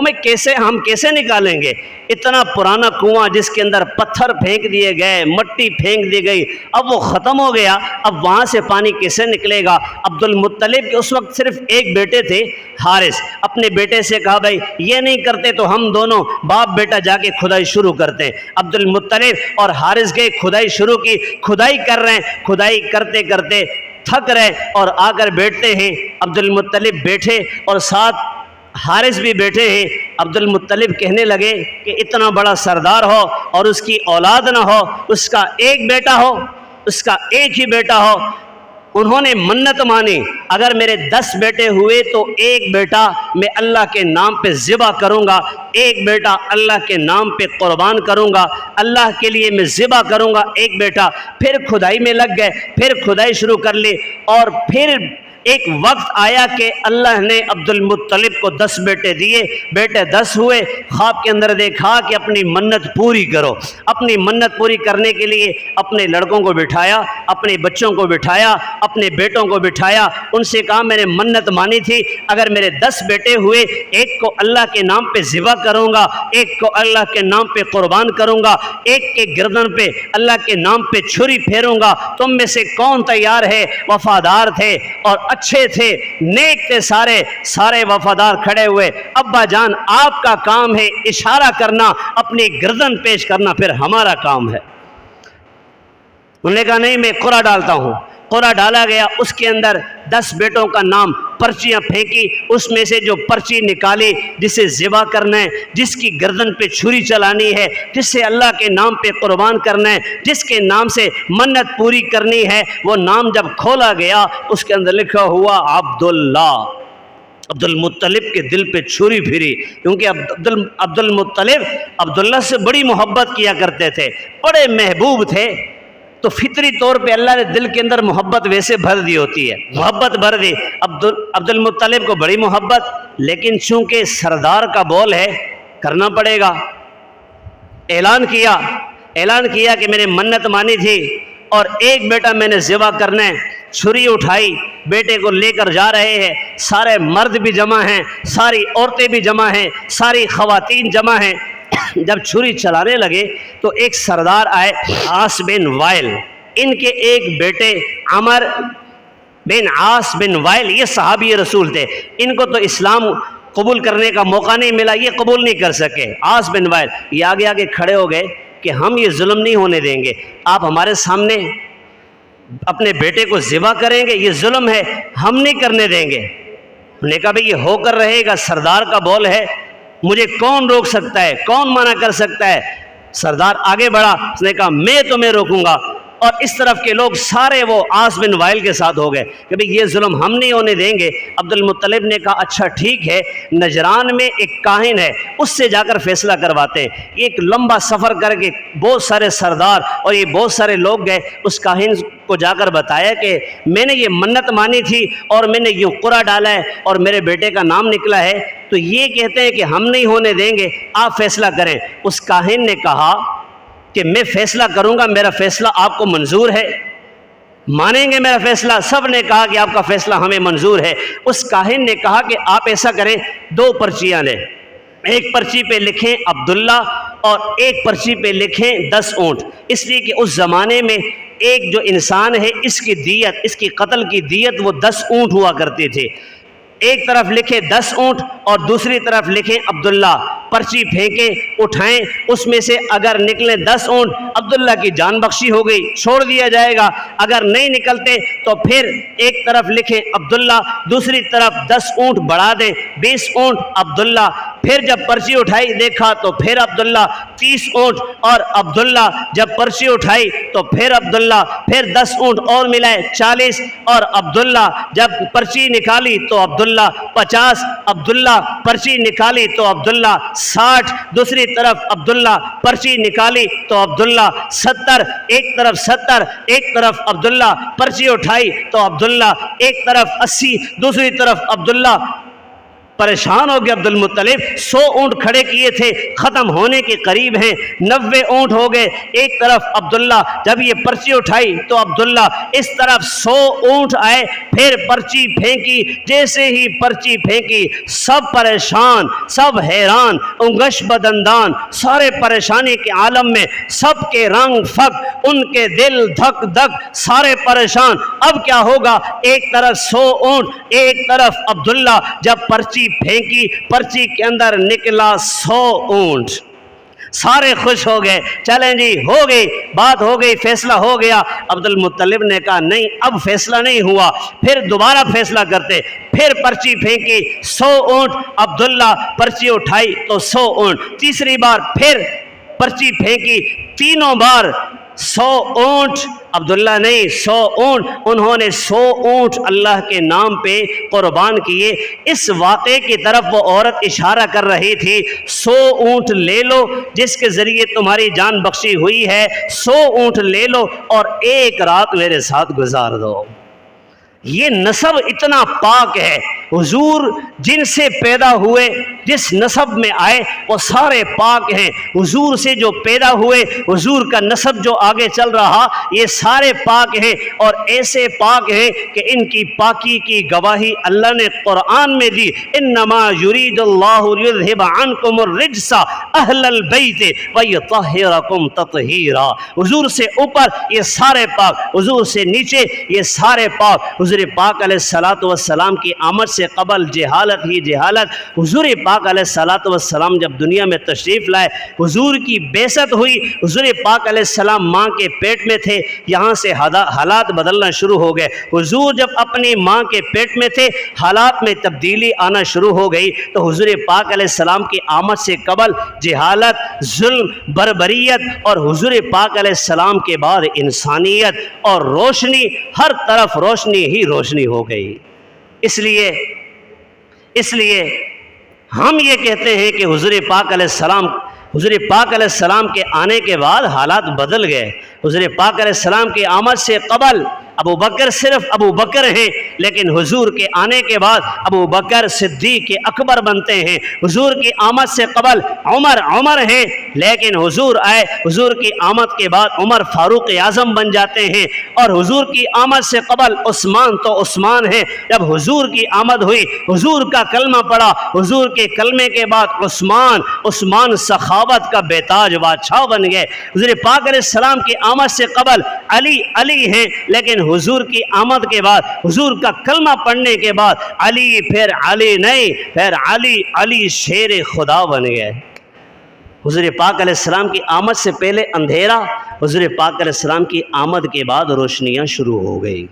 ہم کیسے نکالیں گے؟ اتنا پرانا کنواں جس کے اندر پتھر پھینک دیے گئے، مٹی پھینک دی گئی، اب وہ ختم ہو گیا، اب وہاں سے پانی کیسے نکلے گا؟ عبد المطلب کے اس وقت صرف ایک بیٹے تھے، حارث۔ اپنے بیٹے سے کہا بھئی یہ نہیں کرتے تو ہم دونوں باپ بیٹا جا کے کھدائی شروع کرتے ہیں۔ عبد المطلب اور حارث گئے، کھدائی شروع کی، کھدائی کر رہے ہیں، کھدائی کرتے کرتے تھک رہے اور آ کر بیٹھتے ہیں۔ عبد المطلب بیٹھے اور ساتھ حارث بھی بیٹھے ہیں۔ عبد المطلب کہنے لگے کہ اتنا بڑا سردار ہو اور اس کی اولاد نہ ہو، اس کا ایک بیٹا ہو، اس کا ایک ہی بیٹا ہو۔ انہوں نے منت مانی اگر میرے 10 بیٹے ہوئے تو ایک بیٹا میں اللہ کے نام پہ ذبح کروں گا، ایک بیٹا اللہ کے نام پہ قربان کروں گا، اللہ کے لیے میں ذبح کروں گا ایک بیٹا۔ پھر کھدائی میں لگ گئے، پھر کھدائی شروع کر لی، اور پھر ایک وقت آیا کہ اللہ نے عبد المطلب کو 10 بیٹے دیے، بیٹے 10 ہوئے۔ خواب کے اندر دیکھا کہ اپنی منت پوری کرو۔ اپنی منت پوری کرنے کے لیے اپنے لڑکوں کو بٹھایا، اپنے بچوں کو بٹھایا، اپنے بیٹوں کو بٹھایا، ان سے کہا میں نے منت مانی تھی اگر میرے 10 بیٹے ہوئے، ایک کو اللہ کے نام پہ ذبح کروں گا، ایک کو اللہ کے نام پہ قربان کروں گا، ایک کے گردن پہ اللہ کے نام پہ چھری پھیروں گا، تم میں سے کون تیار ہے؟ وفادار تھے اور اچھے تھے، نیک تھے، سارے وفادار کھڑے ہوئے۔ ابا جان آپ کا کام ہے اشارہ کرنا، اپنی گردن پیش کرنا، پھر ہمارا کام ہے۔ انہوں نے کہا نہیں میں قرعہ ڈالتا ہوں۔ قرعہ ڈالا گیا، اس کے اندر 10 بیٹوں کا نام، پرچیاں پھینکی، اس میں سے جو پرچی نکالی جسے ذبح کرنا ہے، جس کی گردن پہ چھری چلانی ہے، جس سے اللہ کے نام پہ قربان کرنا ہے، جس کے نام سے منت پوری کرنی ہے، وہ نام جب کھولا گیا اس کے اندر لکھا ہوا عبداللہ۔ عبد المطلب کے دل پہ چھری پھری، کیونکہ عبد المطلب عبداللہ سے بڑی محبت کیا کرتے تھے، بڑے محبوب تھے، تو فطری طور پہ اللہ نے دل کے اندر محبت ویسے بھر دی ہوتی ہے، محبت بھر دی۔ عبد المطلب کو بڑی محبت، لیکن چونکہ سردار کا بول ہے کرنا پڑے گا۔ اعلان کیا کہ میں نے منت مانی تھی اور ایک بیٹا میں نے ذبح کرنا ہے۔ چھری اٹھائی، بیٹے کو لے کر جا رہے ہیں، سارے مرد بھی جمع ہیں، ساری عورتیں بھی جمع ہیں، ساری خواتین جمع ہیں۔ جب چھری چلانے لگے تو ایک سردار آئے، عاص بن وائل، ان کے ایک بیٹے عمر بن عاص بن وائل، یہ صحابی رسول تھے، ان کو تو اسلام قبول کرنے کا موقع نہیں ملا، یہ قبول نہیں کر سکے۔ عاص بن وائل یہ آگے کھڑے ہو گئے کہ ہم یہ ظلم نہیں ہونے دیں گے، آپ ہمارے سامنے اپنے بیٹے کو ذبح کریں گے، یہ ظلم ہے، ہم نہیں کرنے دیں گے۔ انہوں نے کہا بھئی یہ ہو کر رہے گا، سردار کا بول ہے، مجھے کون روک سکتا ہے، کون منع کر سکتا ہے؟ سردار آگے بڑھا، اس نے کہا میں تمہیں روکوں گا، اور اس طرف کے لوگ سارے وہ عاص بن وائل کے ساتھ ہو گئے کہ بھئی یہ ظلم ہم نہیں ہونے دیں گے۔ عبد المطلب نے کہا اچھا ٹھیک ہے، نجران میں ایک کاہن ہے، اس سے جا کر فیصلہ کرواتے ہیں۔ ایک لمبا سفر کر کے بہت سارے سردار اور یہ بہت سارے لوگ گئے، اس کاہن کو جا کر بتایا کہ میں نے یہ منت مانی تھی اور میں نے یوں قرعہ ڈالا ہے اور میرے بیٹے کا نام نکلا ہے، تو یہ کہتے ہیں کہ ہم نہیں ہونے دیں گے، آپ فیصلہ کریں۔ اس کاہن نے کہا کہ میں فیصلہ کروں گا، میرا فیصلہ آپ کو منظور ہے، مانیں گے میرا فیصلہ؟ سب نے کہا کہ آپ کا فیصلہ ہمیں منظور ہے۔ اس کاہن نے کہا کہ آپ ایسا کریں، 2 پرچیاں لیں، ایک پرچی پہ لکھیں عبداللہ اور ایک پرچی پہ لکھیں 10 اونٹ، اس لیے کہ اس زمانے میں ایک جو انسان ہے اس کی دیت، اس کی قتل کی دیت وہ 10 اونٹ ہوا کرتی تھی۔ ایک طرف لکھے 10 اونٹ اور دوسری طرف لکھیں عبداللہ۔ پرچی پھینکیں، اٹھائیں، اس میں سے اگر نکلیں 10 اونٹ عبداللہ کی جان بخشی ہو گئی، چھوڑ دیا جائے گا، اگر نہیں نکلتے تو پھر ایک طرف لکھیں عبداللہ، دوسری طرف 10 اونٹ بڑھا دیں، 20 اونٹ عبداللہ۔ پھر جب پرچی اٹھائی دیکھا تو پھر عبداللہ، 30 اونٹ اور عبداللہ۔ جب پرچی اٹھائی تو پھر عبداللہ، پھر 10 اونٹ اور ملائے 40 اور عبداللہ۔ جب پرچی نکالی تو عبداللہ، 50 عبداللہ، پرچی نکالی تو عبداللہ، 60 دوسری طرف عبداللہ، پرچی نکالی تو عبداللہ، 70 ایک طرف 70 ایک طرف عبداللہ، پرچی اٹھائی تو عبداللہ، ایک طرف 80 دوسری طرف عبداللہ۔ پریشان ہو گیا عبد المطلب، 100 اونٹ کھڑے کیے تھے، ختم ہونے کے قریب ہیں، 90 اونٹ ہو گئے، ایک طرف عبداللہ۔ جب یہ پرچی اٹھائی تو عبداللہ، اس طرف 100 اونٹ آئے، پھر پرچی پھینکی، جیسے ہی پرچی پھینکی سب پریشان، سب حیران، انگش بدندان، سارے پریشانی کے عالم میں، سب کے رنگ فک، ان کے دل دھک دھک، سارے پریشان۔ اب کیا ہوگا؟ ایک طرف 100 اونٹ، ایک طرف عبداللہ۔ جب پرچی پھینکی، پرچی کے اندر نکلا 100 اونٹ، سارے خوش ہو گئے، چلیں جی ہو گئی بات، ہو گئی، فیصلہ ہو گیا۔ عبد المطلب نے کہا نہیں، اب فیصلہ نہیں ہوا، پھر دوبارہ فیصلہ کرتے۔ پھر پرچی پھینکی، 100 اونٹ عبداللہ، پرچی اٹھائی تو 100 اونٹ۔ تیسری بار پھر پرچی پھینکی، تینوں بار 100 اونٹ عبداللہ نہیں، 100 اونٹ۔ انہوں نے 100 اونٹ اللہ کے نام پہ قربان کیے۔ اس واقعے کی طرف وہ عورت اشارہ کر رہی تھی، 100 اونٹ لے لو جس کے ذریعے تمہاری جان بخشی ہوئی ہے، 100 اونٹ لے لو اور ایک رات میرے ساتھ گزار دو۔ یہ نسب اتنا پاک ہے، حضور جن سے پیدا ہوئے، جس نسب میں آئے وہ سارے پاک ہیں۔ حضور سے جو پیدا ہوئے، حضور کا نسب جو آگے چل رہا، یہ سارے پاک ہیں، اور ایسے پاک ہیں کہ ان کی پاکی کی گواہی اللہ نے قرآن میں دی۔ انما یرید اللہ لیذھب عنکم الرجس اہل البیت ویطہرکم تطہیرا۔ حضور سے اوپر یہ سارے پاک، حضور سے نیچے یہ سارے پاک۔ حضور حضور پاک علیہ الصلوۃ والسلام کی آمد سے قبل جہالت ہی جہالت، حضور پاک علیہ الصلوۃ والسلام جب دنیا میں تشریف لائے، حضور کی بعثت ہوئی، حضور پاک علیہ السلام ماں کے پیٹ میں تھے، یہاں سے حالات بدلنا شروع ہو گئے۔ حضور جب اپنی ماں کے پیٹ میں تھے، حالات میں تبدیلی آنا شروع ہو گئی، تو حضور پاک علیہ السلام کی آمد سے قبل جہالت، ظلم، بربریت، اور حضور پاک علیہ السلام کے بعد انسانیت اور روشنی، ہر طرف روشنی ہی روشنی ہو گئی۔ اس لیے ہم یہ کہتے ہیں کہ حضور پاک علیہ السلام کے آنے کے بعد حالات بدل گئے۔ حضور پاک علیہ السلام کی آمد سے قبل ابو بکر صرف ابو بکر ہیں، لیکن حضور کے آنے کے بعد ابو بکر صدیق اکبر بنتے ہیں۔ حضور کی آمد سے قبل عمر ہیں، لیکن حضور آئے، حضور کی آمد کے بعد عمر فاروق اعظم بن جاتے ہیں، اور حضور کی آمد سے قبل عثمان تو عثمان ہیں۔ جب حضور کی آمد ہوئی، حضور کا کلمہ پڑا، حضور کے کلمے کے بعد عثمان سخاوت کا بیتاج بادشاہ بن گئے۔ حضور پاک علیہ السلام کی آمد سے قبل علی ہیں، لیکن حضور کی آمد کے بعد، حضور کا کلمہ پڑھنے کے بعد علی پھر علی نہیں، پھر علی شیر خدا بن گئے۔ حضور پاک علیہ السلام کی آمد سے پہلے اندھیرا، حضور پاک علیہ السلام کی آمد کے بعد روشنیاں شروع ہو گئی۔